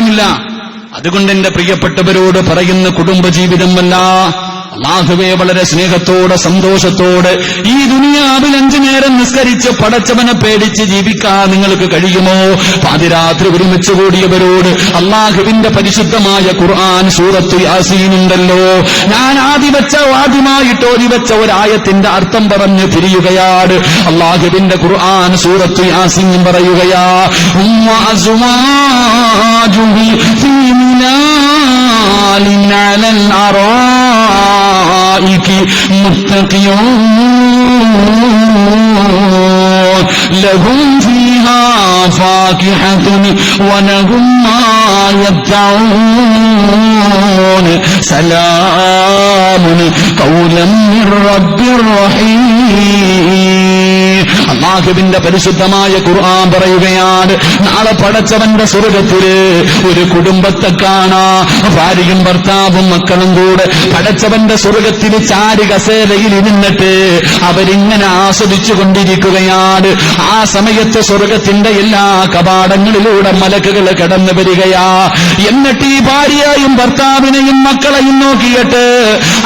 ആരുമില്ല. അതുകൊണ്ട് എന്റെ പ്രിയപ്പെട്ടവരോട് പറയുന്ന കുടുംബജീവിതമല്ല, അല്ലാഹുവേ വളരെ സ്നേഹത്തോടെ സന്തോഷത്തോടെ ഈ ദുനിയാവിൽ 5 നേരം നിസ്കരിച്ച് പടച്ചവനെ പേടിച്ച് ജീവിക്കാൻ നിങ്ങൾക്ക് കഴിയുമോ? പാതിരാത്രി ഒരുമിച്ച് കൂടിയവരോട് അല്ലാഹുവിന്റെ പരിശുദ്ധമായ ഖുർആൻ സൂറത്തു യാസീൻ ഉണ്ടല്ലോ, ഞാൻ ആദ്യമായിട്ട് ഓതിവെച്ച ഒരായത്തിന്റെ അർത്ഥം പറഞ്ഞ് തിരിയുകയാണ്. അല്ലാഹുവിന്റെ ഖുർആൻ സൂറത്തു യാസീൻ പറയുകയാ, لهم فيها فاكهة ولهم ما يدعون سلام قولا من رب رحيم. അല്ലാഹുവിന്റെ പരിശുദ്ധമായ ഖുർആൻ പറയുകയാണ്, നാളെ പടച്ചവന്റെ സ്വർഗ്ഗത്തില് ഒരു കുടുംബത്തെ കാണാ, ഭാര്യയും ഭർത്താവും മക്കളും കൂടെ പടച്ചവന്റെ സ്വർഗ്ഗത്തിൽ ചാരി കസേരയിൽ ഇരുന്നിട്ട് അവരിങ്ങനെ ആസ്വദിച്ചു കൊണ്ടിരിക്കുകയാണ്. ആ സമയത്ത് സ്വർഗ്ഗത്തിന്റെ എല്ലാ കവാടങ്ങളിലൂടെ മലക്കുകൾ കടന്നു വരികയാ. എന്നിട്ട് ഈ ഭാര്യയെയും ഭർത്താവിനെയും മക്കളെയും നോക്കിയിട്ട്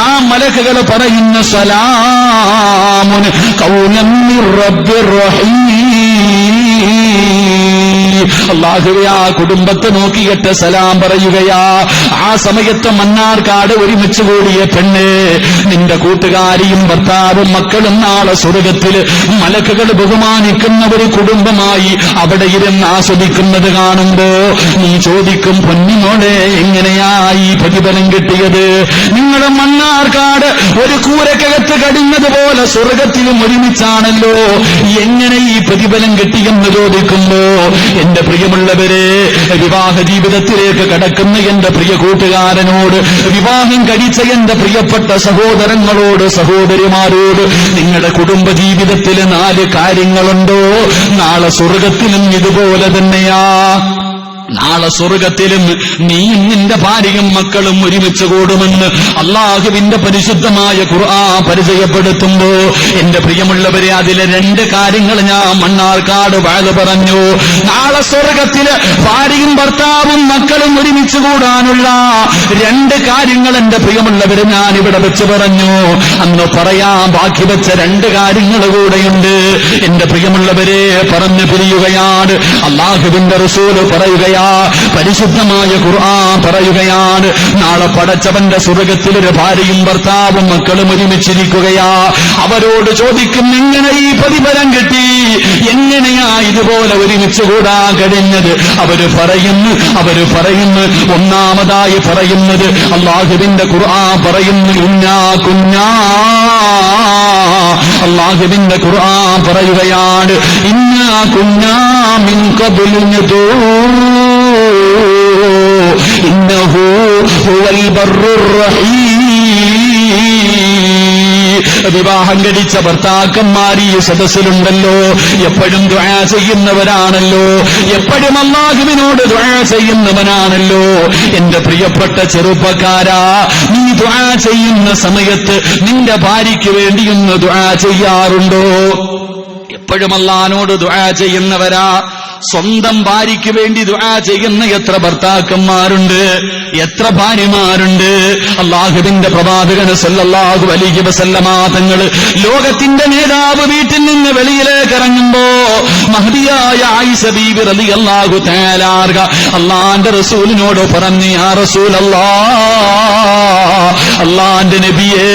ആ മലക്കുകൾ പറയുന്ന സലാമുൻ ഖൗലൻ മിർ റബ്ബിർ റഹീം. അല്ലാഹുവേ ആ കുടുംബത്തെ നോക്കിയിട്ട് സലാം പറയുകയാ. ആ സമയത്ത് മണ്ണാർക്കാട് ഒരുമിച്ച് കൂടിയ പെണ്ണ്, നിന്റെ കൂട്ടുകാരിയും ഭർത്താവും മക്കളും നാളെ സ്വർഗ്ഗത്തിൽ മലക്കുകൾ ബഹുമാനിക്കുന്ന ഒരു കുടുംബമായി അവിടെ ഇരുന്ന് ആസ്വദിക്കുന്നത് കാണുമ്പോ നീ ചോദിക്കും, പൊന്നിമോളെ എങ്ങനെയായി പ്രതിഫലം കിട്ടിയത്? നിങ്ങൾ മണ്ണാർക്കാട് ഒരു കൂരക്കകത്ത് കഴിഞ്ഞതുപോലെ സ്വർഗ്ഗത്തിലും ഒരുമിച്ചാണല്ലോ, എങ്ങനെ ഈ പ്രതിഫലം കിട്ടിയെന്ന് ചോദിക്കുമ്പോ എന്റെ പ്രിയമുള്ളവരെ, വിവാഹ ജീവിതത്തിലേക്ക് കടക്കുന്ന എന്റെ പ്രിയ കൂട്ടുകാരനോട്, വിവാഹം കഴിച്ച എന്റെ പ്രിയപ്പെട്ട സഹോദരങ്ങളോട് സഹോദരിമാരോട്, നിങ്ങളുടെ കുടുംബ ജീവിതത്തിൽ 4 കാര്യങ്ങളുണ്ടോ? നാളെ സ്വർഗ്ഗത്തിലും ഇതുപോലെ തന്നെയാ. നാളെ സ്വർഗ്ഗത്തിലും നീയും നിന്റെ ഭാര്യയും മക്കളും ഒരുമിച്ച് കൂടുമെന്ന് അല്ലാഹുവിന്റെ പരിശുദ്ധമായ ഖുർആൻ പരിചയപ്പെടുത്തുമ്പോ എന്റെ പ്രിയമുള്ളവരെ, അതിലെ 2 കാര്യങ്ങൾ ഞാൻ മണ്ണാർക്കാട് വഅദ് പറഞ്ഞു. നാളെ സ്വർഗ്ഗത്തില് ഭാര്യയും ഭർത്താവും മക്കളും ഒരുമിച്ച് കൂടാനുള്ള 2 കാര്യങ്ങൾ എന്റെ പ്രിയമുള്ളവരെ ഞാൻ ഇവിടെ വെച്ച് പറഞ്ഞു. അന്ന് പറയാൻ ബാക്കി വെച്ച 2 കാര്യങ്ങൾ കൂടെയുണ്ട്. എന്റെ പ്രിയമുള്ളവരെ, പറഞ്ഞു പിരിയുകയാണ്. അല്ലാഹുവിന്റെ റസൂൽ പറയുകയാണ്, പരിശുദ്ധമായ ഖുർആൻ പറയുകയാണ്, നാളെ പടച്ചവന്റെ സ്വർഗ്ഗത്തിൽ ഒരു ഭാര്യയും ഭർത്താവും മക്കളും ഒരുമിച്ചിരിക്കുകയാ. അവരോട് ചോദിക്കും, എങ്ങനെ ഈ പ്രതിഫലം കിട്ടി? എങ്ങനെയാ ഇതുപോലെ ഒരുമിച്ച് കൂടാൻ കഴിഞ്ഞത്? അവര് പറയുന്നു ഒന്നാമതായി പറയുന്നത്, അല്ലാഹുവിന്റെ ഖുർആൻ പറയുന്നു, അല്ലാഹുവിന്റെ ഖുർആൻ പറയുകയാണ്, ഇന്നാ കുന്നാ മിൻ ഖബ്ലു നദൂ ഇന്നഹു ഹുവൽ ബർറുർ റഹീം. വിവാഹം കഴിച്ച ഭർത്താക്കന്മാർ ഈ സദസ്സിലുണ്ടല്ലോ, എപ്പോഴും ദുആ ചെയ്യുന്നവരാണല്ലോ, എപ്പോഴും അല്ലാഹുവിനോട് ദുആ ചെയ്യുന്നവനാണല്ലോ. എന്റെ പ്രിയപ്പെട്ട ചെറുപ്പക്കാരാ, നീ ദുആ ചെയ്യുന്ന സമയത്ത് നിന്റെ ഭാര്യയ്ക്ക് വേണ്ടിയൊന്ന് ദുആ ചെയ്യാറുണ്ടോ? എപ്പോഴും അല്ലാഹുവിനോട് ദുആ ചെയ്യുന്നവരാ. സ്വന്തം ഭാര്യയ്ക്ക് വേണ്ടി ദുആ ചെയ്യുന്ന എത്ര ഭർത്താക്കന്മാരുണ്ട്, എത്ര ഭാര്യമാരുണ്ട്. അല്ലാഹുവിന്റെ പ്രവാചകൻ സല്ലല്ലാഹു അലൈഹി വസല്ലമ തങ്ങൾ, ലോകത്തിന്റെ നേതാവ് വീട്ടിൽ നിന്ന് വെളിയിലേക്ക് ഇറങ്ങുമ്പോ മഹദിയായ ആയിഷ ബീബി റളിയല്ലാഹു തആല അൻഹ അല്ലാഹുവിന്റെ റസൂലിനോട് പറഞ്ഞു, യാ റസൂലല്ലാഹ്, അല്ലാഹുവിന്റെ നബിയേ,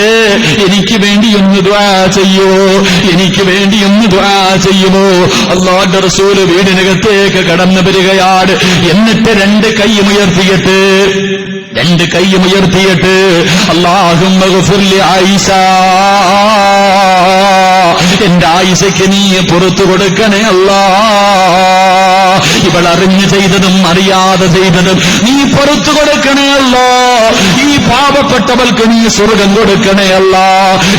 എനിക്ക് വേണ്ടി ഒന്ന് ദുആ ചെയ്യോ, എനിക്ക് വേണ്ടി ഒന്ന് ദുആ ചെയ്യുമോ? അല്ലാഹുവിന്റെ റസൂൽ വീടിനകത്ത് കടന്നു വരികയാണ്. എന്നിട്ട് 2 കൈയും ഉയർത്തിയിട്ട് അല്ലാഹുമ്മ ഗഫിർ ലി ആയിഷ, എന്റെ ആയിഷയ്ക്ക് നീ പുറത്തു കൊടുക്കണേ അല്ലാ. ഇവൾ അറിഞ്ഞു ചെയ്തതും അറിയാതെ ചെയ്തതും നീ പുറത്തു കൊടുക്കണേ അല്ലാ. ഈ പാവപ്പെട്ടവൾക്ക് നീ സ്വർഗം കൊടുക്കണേ അല്ലാ.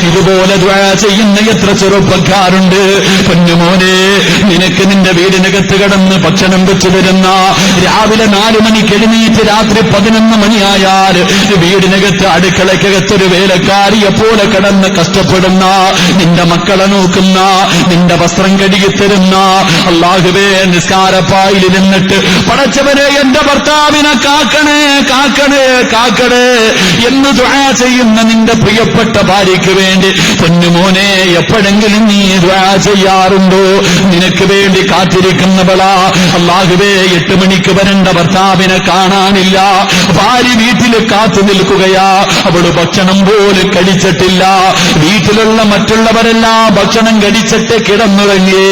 ഇതുപോലെ ദുആ ചെയ്യുന്ന എത്ര ചെറുപ്പക്കാരുണ്ട്. പൊന്നുമോനെ, നിനക്ക് നിന്റെ വീടിനകത്ത് കിടന്ന് ഭക്ഷണം വെച്ചു തരുന്ന, രാവിലെ 4 മണിക്ക് എഴുന്നേറ്റ് രാത്രി 11 മണിയായാൽ വീടിനകത്ത് അടുക്കളയ്ക്കകത്തൊരു വേലക്കാരിയെ പോലെ കിടന്ന് കഷ്ടപ്പെടുന്ന, നിന്റെ മക്കളെ നോക്കുന്ന, നിന്റെ വസ്ത്രം കഴുകിത്തരുന്ന, അല്ലാഹുവേ നിസ്കാര താഴ്ചപ്പായിൽ നിന്നിട്ട് പടച്ചവനെ എന്റെ ഭർത്താവിനെ കാക്കണേ കാക്കണേ കാക്കണേ എന്ന് ദുആ ചെയ്യുന്ന നിന്റെ പ്രിയപ്പെട്ട ഭാര്യയ്ക്ക് വേണ്ടി പൊന്നുമോനെ എപ്പോഴെങ്കിലും നീ ദുആ ചെയ്യാറുണ്ടോ? നിനക്ക് വേണ്ടി കാത്തിരിക്കുന്നവളാ. അല്ലാഹുവേ 8 മണിക്ക് വരേണ്ട ഭർത്താവിനെ കാണാനില്ല. ഭാര്യ വീട്ടിൽ കാത്തു നിൽക്കുകയാ. അവള് ഭക്ഷണം പോലും കഴിച്ചിട്ടില്ല. വീട്ടിലുള്ള മറ്റുള്ളവരെല്ലാം ഭക്ഷണം കഴിച്ചിട്ട് കിടന്നുറങ്ങി.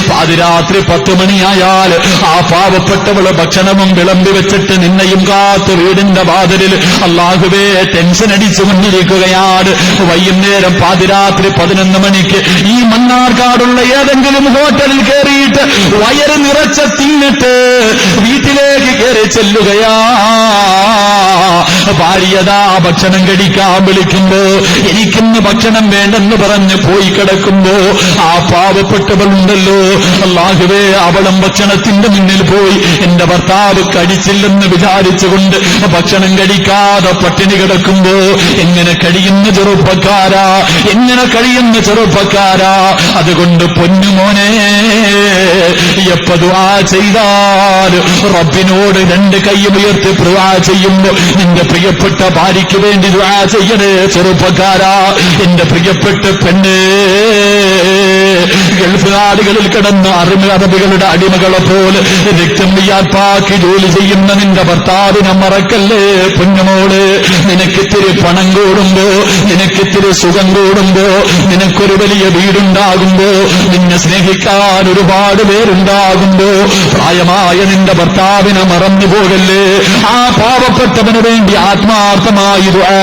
പാതിരാത്രി 10 മണിയായാൽ ആ പാവപ്പെട്ടവള് ഭക്ഷണവും വിളമ്പി വെച്ചിട്ട് നിന്നെയും കാത്ത് വീടിന്റെ വാതിലിൽ അല്ലാഹുവേ ടെൻഷൻ അടിച്ചു കൊണ്ടിരിക്കുകയാണ്. വൈകുന്നേരം പാതിരാത്രി 11 മണിക്ക് ഈ മണ്ണാർക്കാടുള്ള ഏതെങ്കിലും ഹോട്ടലിൽ കയറിയിട്ട് വയറ് നിറച്ച തിന്നിട്ട് വീട്ടിലേക്ക് കയറി ചെല്ലുകയാ. ഭാര്യതാ ഭക്ഷണം കഴിക്കാൻ വിളിക്കുമ്പോ എനിക്കിന്ന് ഭക്ഷണം വേണ്ടെന്ന് പറഞ്ഞ് പോയി കിടക്കുമ്പോ ആ പാവപ്പെട്ടവളുണ്ടല്ലോ അല്ലാഹുവേ അവളും ഭക്ഷണത്തിന്റെ മുന്നിൽ പോയി എന്റെ ഭർത്താവ് കഴിച്ചില്ലെന്ന് വിചാരിച്ചുകൊണ്ട് ഭക്ഷണം കഴിക്കാതെ പട്ടിണി കിടക്കുമ്പോ എങ്ങനെ കഴിയുന്ന ചെറുപ്പക്കാരാ, എങ്ങനെ കഴിയുന്ന ചെറുപ്പക്കാരാ. അതുകൊണ്ട് പൊന്നുമോനെ എപ്പോ ദുആ ചെയ്താൽ റബ്ബിനോട് 2 കൈയും ഉയർത്തി ദുആ ചെയ്യുമ്പോ നിന്റെ പ്രിയപ്പെട്ട ഭാര്യയ്ക്ക് വേണ്ടി ദുആ ചെയ്യണേ ചെറുപ്പക്കാരാ. എന്റെ പ്രിയപ്പെട്ട പെണ്ണ് ഗൾഫ് നാടുകളിൽ കിടന്ന് അറബികളുടെ അടിമകളെ പോലെ രക്തം വിയാപ്പാക്കി ജോലി ചെയ്യുന്ന നിന്റെ ഭർത്താവിനെ മറക്കല്ലേ പൊന്നുമോള്. നിനക്കിത്തിരി പണം കൂടുമ്പോ, നിനക്കിത്തിരി സുഖം കൂടുമ്പോ, നിനക്കൊരു വലിയ വീടുണ്ടാകുമ്പോ, നിന്നെ സ്നേഹിക്കാൻ ഒരുപാട് പേരുണ്ടാകുമ്പോ പ്രായമായ നിന്റെ ഭർത്താവിനെ മറന്നു പോകല്ലേ. ആ പാവപ്പെട്ടവന് വേണ്ടി ആത്മാർത്ഥമായി ദുആ